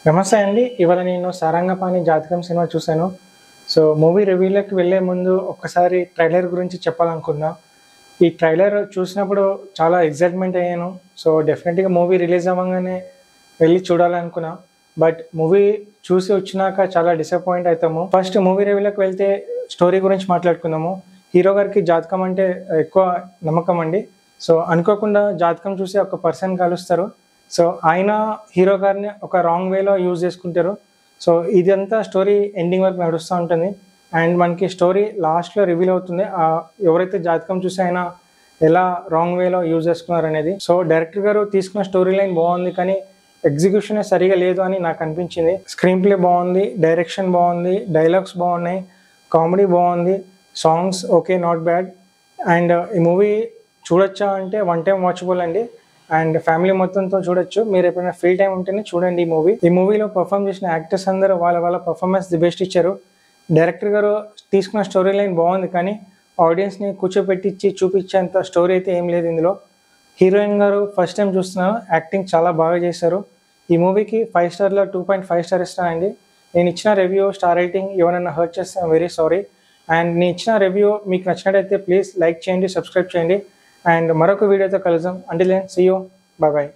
నమస్తే అండి. ఇవాళ నేను 'సారంగపాణి జాతకం' సినిమా చూశాను. సో, మూవీ రివ్యూలోకి వెళ్ళే ముందు ఒక్కసారి ట్రైలర్ గురించి చెప్పాలనుకున్నా. ఈ ట్రైలర్ చూసినప్పుడు చాలా ఎక్సైట్‌మెంట్ అయ్యాను. సో, డెఫినెట్‌గా మూవీ రిలీజ్ అవ్వంగానే వెళ్లి చూడాలనుకున్నా. బట్ మూవీ చూసి వచ్చినాక చాలా డిసప్పాయింట్ అయితాము. ఫస్ట్ మూవీ రివ్యూలోకి వెళ్తే స్టోరీ గురించి మాట్లాడుకుందాము. హీరో గారికి జాతకం అంటే ఎక్కువ నమ్మకం అండి. సో, అనుకోకుండా జాతకం చూసి ఒక పర్సన్ కలుస్తారు. సో, ఆయన హీరో గారిని ఒక రాంగ్ వేలో యూజ్ చేసుకుంటారు. సో, ఇదంతా స్టోరీ ఎండింగ్ వరకు నడుస్తూ ఉంటుంది. అండ్ మనకి స్టోరీ లాస్ట్‌లో రివీల్ అవుతుంది. ఎవరైతే జాతకం చూసి ఆయన ఎలా రాంగ్ వేలో యూజ్ చేసుకున్నారనేది. సో, డైరెక్టర్ గారు తీసుకున్న స్టోరీ లైన్ బాగుంది, కానీ ఎగ్జిక్యూషనే సరిగా లేదు అని నాకు అనిపించింది. స్క్రీన్ ప్లే బాగుంది, డైరెక్షన్ బాగుంది, డైలాగ్స్ బాగున్నాయి, కామెడీ బాగుంది, songs okay, not bad. And ఈ మూవీ చూడొచ్చా అంటే వన్ టైం వాచబుల్ అండి. అండ్ ఫ్యామిలీ మొత్తంతో చూడొచ్చు. మీరు ఎప్పుడైనా ఫ్రీ టైం ఉంటేనే చూడండి ఈ మూవీ. ఈ మూవీలో పర్ఫామ్ చేసిన యాక్టర్స్ అందరూ వాళ్ళ పర్ఫార్మెన్స్ ది బెస్ట్ ఇచ్చారు. డైరెక్టర్ గారు తీసుకున్న స్టోరీ లైన్ బాగుంది, కానీ ఆడియన్స్ని కూర్చోపెట్టించి చూపించేంత స్టోరీ అయితే ఏం లేదు ఇందులో. హీరోయిన్ గారు ఫస్ట్ టైం చూస్తున్నాను, యాక్టింగ్ చాలా బాగా చేశారు. ఈ మూవీకి 5 స్టార్లో 2.5 స్టార్ ఇస్తానండి. నేను ఇచ్చిన రివ్యూ స్టార్ రేటింగ్ ఎవరైనా హర్ట్ చేస్తే ఐమ్ వెరీ సారీ. అండ్ నేను ఇచ్చిన రివ్యూ మీకు నచ్చినట్టయితే ప్లీజ్ లైక్ చేయండి, సబ్స్క్రైబ్ చేయండి. అండ్ మరొక వీడియోతో కలుద్దాం. Until then see you, bye bye.